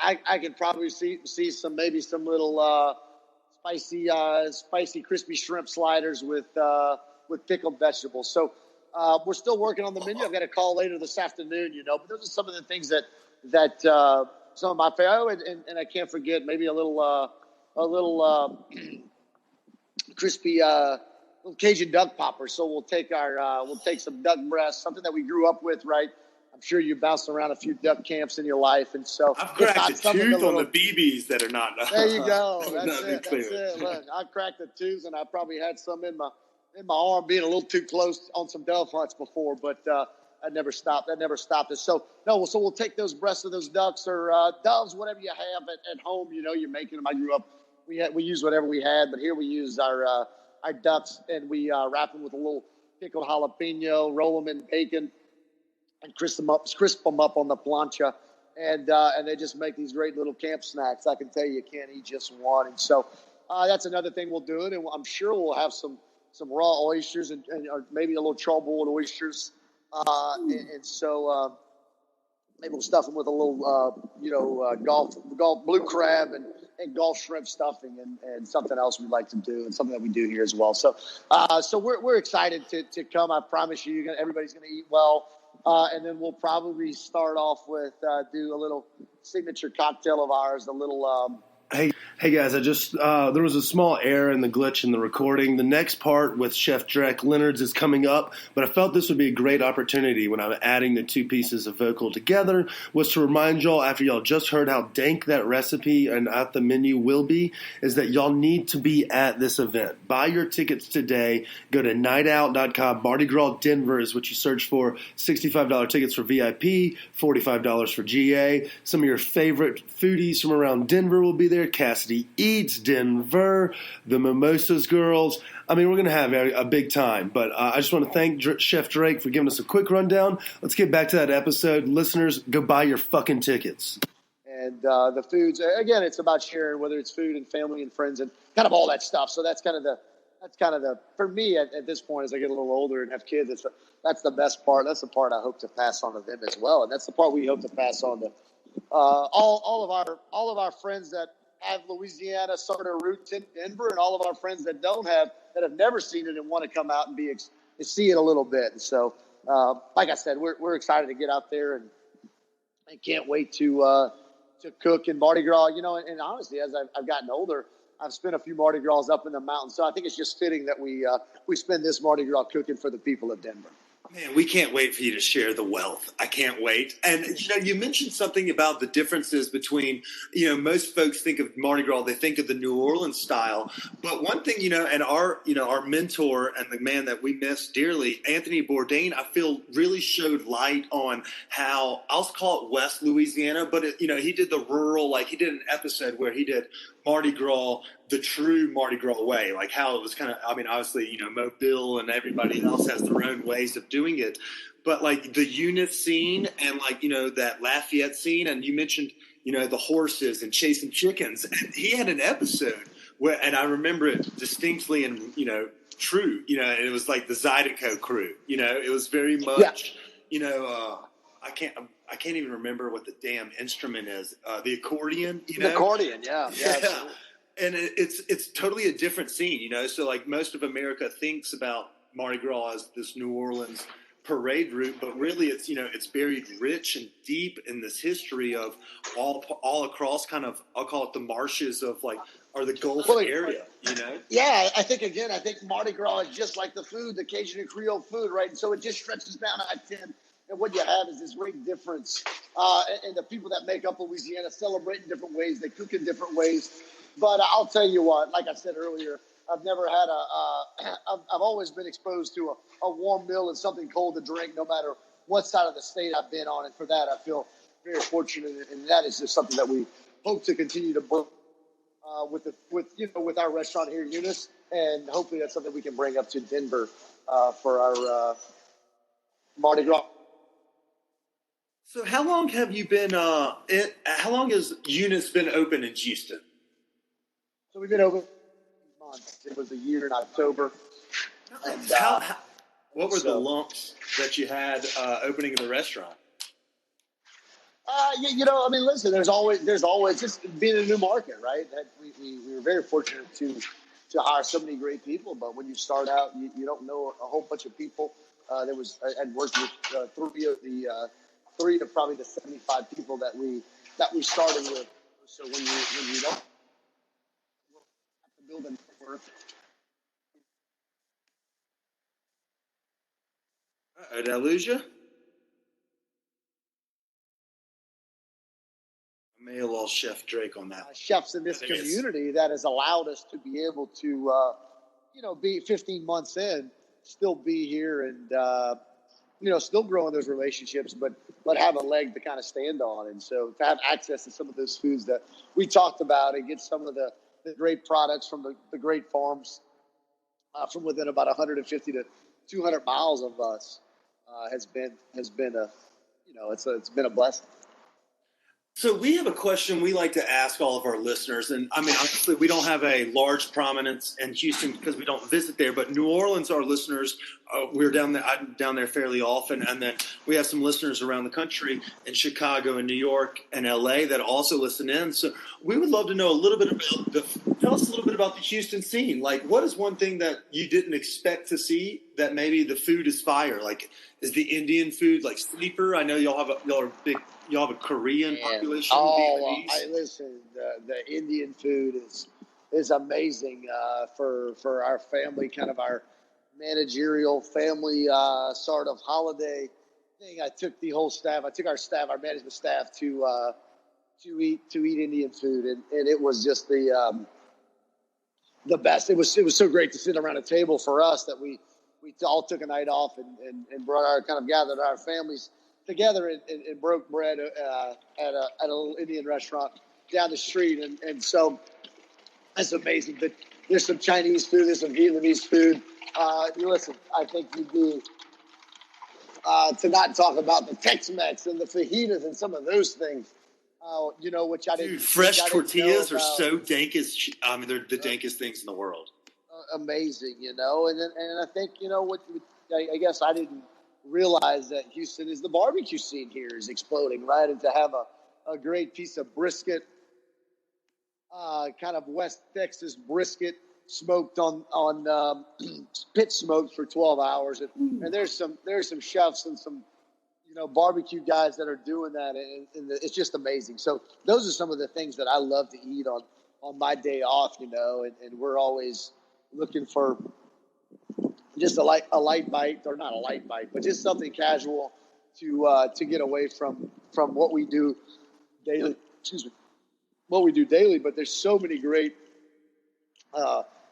I could probably see some maybe some little spicy crispy shrimp sliders with pickled vegetables. So we're still working on the menu. I've got a call later this afternoon, but those are some of the things that some of my favorite. And I can't forget maybe a little crispy little Cajun duck popper. So we'll take some duck breasts, something that we grew up with, right? I'm sure you bounced around a few duck camps in your life, and so I've cracked the tooth on the BBs that are not. There you go. That's it. Look, I cracked the tooth, and I probably had some in my arm, being a little too close on some dove hunts before, but that never stopped. us. So we'll take those breasts of those ducks or doves, whatever you have at home. You're making them. I grew up. We used whatever we had, but here we use our ducks, and we wrap them with a little pickled jalapeno, roll them in bacon, and crisp them up on the plancha, and they just make these great little camp snacks. I can tell you can't eat just one. And so that's another thing we'll do, and I'm sure we'll have some raw oysters and or maybe a little charbroiled oysters, and so maybe we'll stuff them with a little Gulf blue crab and Gulf shrimp stuffing and something else we like to do, and something that we do here as well. So we're excited to come. I promise you, everybody's going to eat well. And then we'll probably start off with do a little signature cocktail of ours, a little Hey guys, I just there was a small error in the glitch in the recording. The next part with Chef Drake Leonards is coming up, but I felt this would be a great opportunity when I'm adding the two pieces of vocal together was to remind y'all, after y'all just heard how dank that recipe and at the menu will be, is that y'all need to be at this event. Buy your tickets today. Go to nightout.com. Mardi Gras Denver is what you search for. $65 tickets for VIP, $45 for GA. Some of your favorite foodies from around Denver will be there. Cassidy Eats, Denver, the Mimosas Girls. I mean, we're going to have a big time. But I just want to thank Chef Drake for giving us a quick rundown. Let's get back to that episode. Listeners, go buy your fucking tickets. And the foods, again, it's about sharing, whether it's food and family and friends and kind of all that stuff. So that's kind of the for me at this point, as I get a little older and have kids, that's the best part. That's the part I hope to pass on to them as well. And that's the part we hope to pass on to all of our friends that have Louisiana sort of roots in Denver, and all of our friends that have never seen it and want to come out and see it a little bit. And so, like I said, we're excited to get out there and can't wait to cook in Mardi Gras. And honestly, as I've gotten older, I've spent a few Mardi Gras up in the mountains. So I think it's just fitting that we spend this Mardi Gras cooking for the people of Denver. Man, we can't wait for you to share the wealth. I can't wait. And, you mentioned something about the differences between, most folks think of Mardi Gras, they think of the New Orleans style. But one thing, and our mentor and the man that we miss dearly, Anthony Bourdain, I feel really showed light on how, I'll call it West Louisiana, but, he did the rural, he did an episode where he did Mardi Gras, the true Mardi Gras way, like how it was kind of, obviously, Mobile and everybody else has their own ways of doing it. But the Eunice scene and that Lafayette scene, and you mentioned, the horses and chasing chickens. And he had an episode where, and I remember it distinctly and, true, it was like the Zydeco crew, it was very much, I can't even remember what the damn instrument is. The accordion, The accordion, yeah. And it's totally a different scene, So most of America thinks about Mardi Gras as this New Orleans parade route, but really it's it's buried rich and deep in this history of all across kind of, I'll call it the marshes of or the Gulf area, Yeah, I think Mardi Gras is just like the food, the Cajun and Creole food, right? And so it just stretches down I-10. And what you have is this great difference. And the people that make up Louisiana celebrate in different ways. They cook in different ways. But I'll tell you what, like I said earlier, I've never had I've always been exposed to a warm meal and something cold to drink, no matter what side of the state I've been on. And for that, I feel very fortunate. And that is just something that we hope to continue to bring with our restaurant here, Eunice. And hopefully that's something we can bring up to Denver for our Mardi Gras. So how long have you been, how long has Eunice been open in Houston? So we've been open months. It was a year in October. And, what were the lumps that you had opening the restaurant? I mean, listen, there's always just being in a new market, right? That we were very fortunate to hire so many great people, but when you start out, you don't know a whole bunch of people. I'd worked with three of probably the 75 people that we started with. So when you don't have to build a network. Did I lose you? I may have lost Chef Drake on that. Chefs in this community that has allowed us to be able to, be 15 months in, still be here and, still growing those relationships, but have a leg to kind of stand on. And so to have access to some of those foods that we talked about and get some of the great products from the great farms from within about 150 to 200 miles of us has been it's been a blessing. So we have a question we like to ask all of our listeners, and I mean, honestly, we don't have a large prominence in Houston because we don't visit there, but New Orleans, our listeners, we're down there. I'm down there fairly often, and then we have some listeners around the country in Chicago and New York and LA that also listen in. So we would love to know a little bit about tell us a little bit about the Houston scene. Like, what is one thing that you didn't expect to see that maybe the food is fire? Like, is the Indian food like sleeper? I know y'all have a Korean population. Listen, the Indian food is amazing for our family, kind of our managerial family sort of holiday thing. I took our management staff to eat Indian food, and it was just the best. It was so great to sit around a table for us that we all took a night off and gathered our families together and broke bread at a little Indian restaurant down the street, and so that's amazing. But there's some Chinese food, there's some Vietnamese food. Listen, I think you'd be to not talk about the Tex-Mex and the fajitas and some of those things. Which I didn't. Dude, fresh tortillas are so dankest. I mean, they're the dankest things in the world. Amazing, and I think I guess I didn't realize that Houston is the barbecue scene here is exploding, right? And to have a great piece of brisket, kind of West Texas brisket smoked on pit smoked for 12 hours, and there's some chefs and some barbecue guys that are doing that, and it's just amazing. So those are some of the things that I love to eat on my day off, and we're always looking for just a light bite, or not a light bite, but just something casual to get away from what we do daily. What we do daily, but there's so many great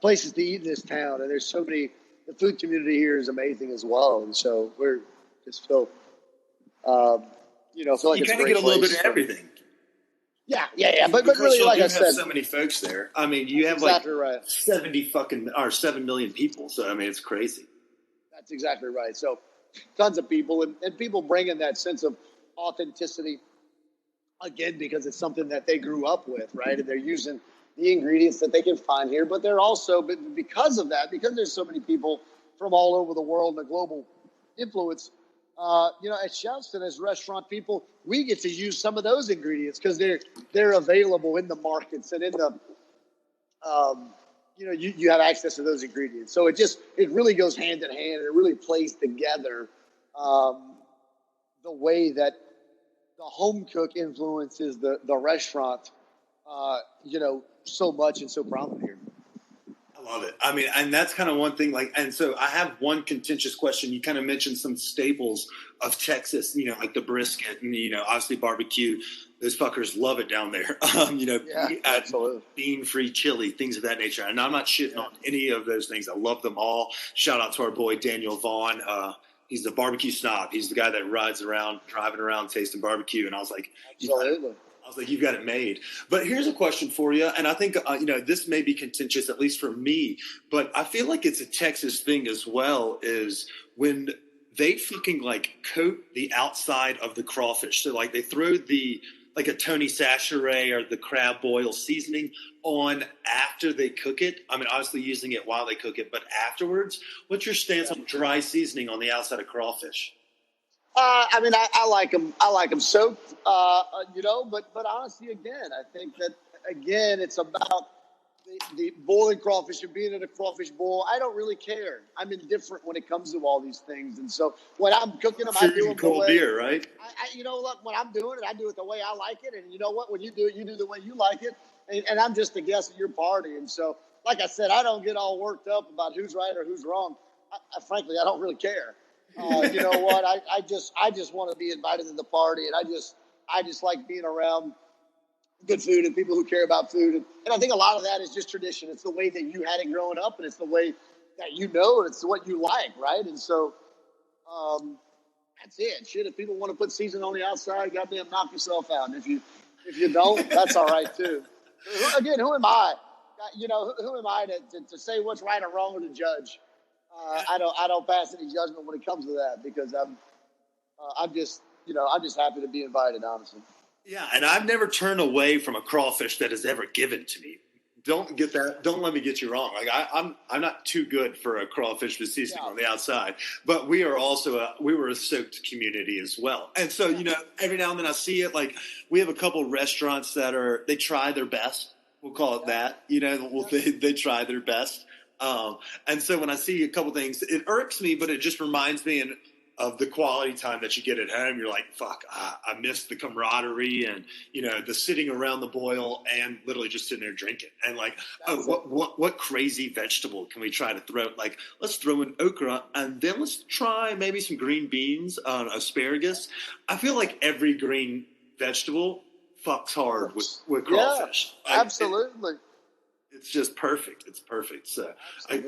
places to eat in this town, and there's so many. The food community here is amazing as well, and so we're just feel like you it's kind of get a little bit of everything. Yeah. But really, like I said, so many folks there. I mean, you have exactly like right. 7 million people. So I mean, it's crazy. That's exactly right. So tons of people and people bringing that sense of authenticity again, because it's something that they grew up with, right? And they're using the ingredients that they can find here, but they're also, but because of that, because there's so many people from all over the world and the global influence, as chefs and as restaurant people, we get to use some of those ingredients because they're available in the markets and in the, you have access to those ingredients. So it really goes hand in hand, and it really plays together the way that the home cook influences the restaurant, so much and so prominent here. I love it. I mean, and that's kind of one thing, and so I have one contentious question. You kind of mentioned some staples of Texas, like the brisket and, obviously barbecue. Those fuckers love it down there. Absolutely. Bean-free chili, things of that nature. And I'm not shitting on any of those things. I love them all. Shout out to our boy, Daniel Vaughn. He's the barbecue snob. He's the guy that rides around, driving around, tasting barbecue. And I was like, absolutely. you've got it made. But here's a question for you. And I think, this may be contentious, at least for me, but I feel like it's a Texas thing as well, is when they fucking coat the outside of the crawfish. So they throw a Tony Chachere or the crab boil seasoning on after they cook it. I mean, obviously using it while they cook it, but afterwards. What's your stance on dry seasoning on the outside of crawfish? I mean, I like them. I like them soaked. But honestly, again, I think that again, it's about the boiling crawfish and being in a crawfish bowl. I don't really care. I'm indifferent when it comes to all these things. And so when I'm cooking them, I do them cold beer, right? Look, when I'm doing it, I do it the way I like it. And you know what? When you do it, you do the way you like it. And I'm just a guest at your party. And so, like I said, I don't get all worked up about who's right or who's wrong. Frankly, I don't really care. You know what? I just want to be invited to the party, and I just like being around good food and people who care about food. And I think a lot of that is just tradition. It's the way that you had it growing up, and it's the way that you know, and it's what you like, right? And so that's it. Shit, if people want to put season on the outside, goddamn, knock yourself out. And if you don't, that's all right too. Again, who am I? Who am I to say what's right or wrong or to judge? I don't pass any judgment when it comes to that, because I'm just happy to be invited, honestly. Yeah, and I've never turned away from a crawfish that is ever given to me. Don't let me get you wrong. Like I'm not too good for a crawfish with seasoning on the outside, but we are also we were a soaked community as well. And so, every now and then I see it. Like, we have a couple of restaurants that they try their best. We'll call it that. They try their best. And so when I see a couple things, it irks me, but it just reminds me of the quality time that you get at home. You're like, fuck, I miss the camaraderie and, the sitting around the boil and literally just sitting there drinking. And like, what crazy vegetable can we try to throw? Like, let's throw in okra, and then let's try maybe some green beans, asparagus. I feel like every green vegetable fucks hard with crawfish. Yeah, absolutely. It's just perfect. It's perfect. So I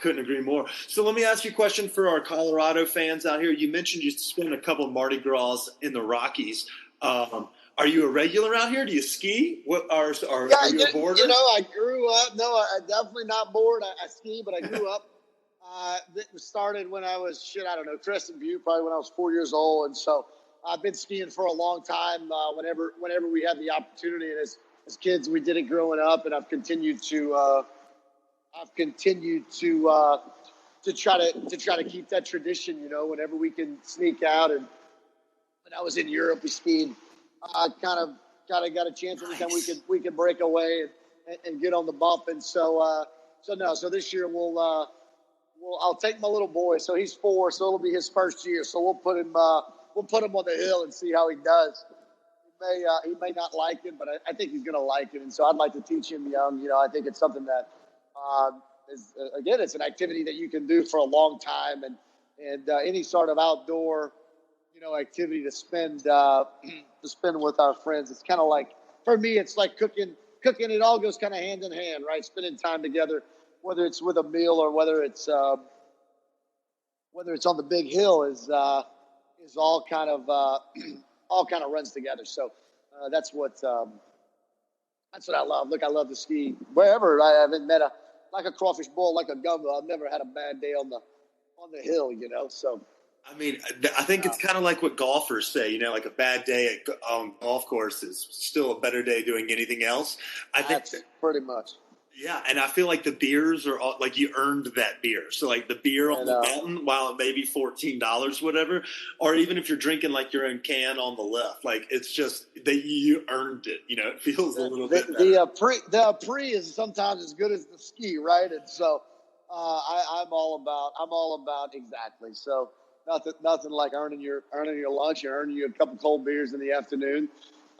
couldn't agree more. So let me ask you a question for our Colorado fans out here. You mentioned you spent a couple of Mardi Gras in the Rockies. Are you a regular out here? Do you ski? Are you a boarder? I grew up. No, I definitely not bored. I ski, but I grew up. It started when I was, Crescent View, probably when I was 4 years old. And so I've been skiing for a long time. Whenever we had the opportunity, and as kids, we did it growing up, and I've continued to try to keep that tradition. Whenever we can sneak out. And when I was in Europe, we skied. Kind of got a chance every time we could break away and get on the bump. And so this year I'll take my little boy. So he's 4, so it'll be his first year. So we'll put him on the hill and see how he does. He may not like it, but I think he's going to like it. And so I'd like to teach him young. I think it's something that it's an activity that you can do for a long time, and any sort of outdoor, activity to spend with our friends. It's kind of like, for me, it's like cooking. It all goes kind of hand in hand, right? Spending time together, whether it's with a meal or whether it's on the big hill, is all kind of runs together. So that's what I love. Look, I love to ski wherever. I haven't met a crawfish bowl, like a gumbo. I've never had a bad day on the hill, So I mean, I think it's kind of like what golfers say. Like a bad day on golf course is still a better day doing anything else. That's pretty much. Yeah, and I feel like the beers are all, like, you earned that beer. So like the beer on the mountain, while it may be $14, whatever, or even if you're drinking like your own can on the lift, like, it's just that you earned it. It feels a little bit better. The pre is sometimes as good as the ski, right? And so I'm all about exactly. So nothing like earning your lunch, or earning you a couple cold beers in the afternoon.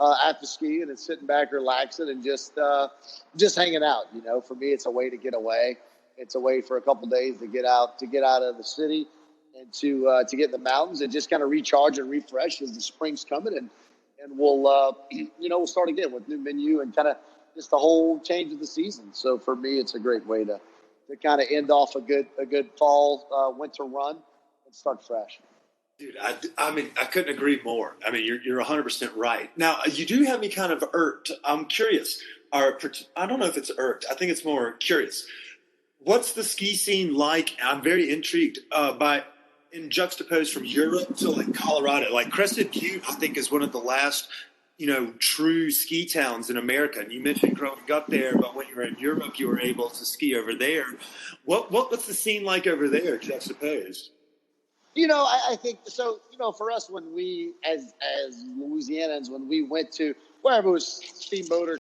After skiing, and sitting back, relaxing, and just hanging out. For me, it's a way to get away. It's a way for a couple days to get out of the city, and to get in the mountains and just kind of recharge and refresh as the spring's coming. And we'll start again with new menu and kind of just the whole change of the season. So for me, it's a great way to kind of end off a good fall winter run and start fresh. Dude, I mean, I couldn't agree more. I mean, you're 100% right. Now, you do have me kind of irked. I'm curious. I don't know if it's irked. I think it's more curious. What's the ski scene like? I'm very intrigued in juxtaposed from Europe to like Colorado. Like Crescent View, I think, is one of the last, true ski towns in America. And you mentioned growing up there, but when you were in Europe, you were able to ski over there. What's the scene like over there, juxtaposed? I think so. For us, when we as Louisianans, when we went to wherever it was Steamboat or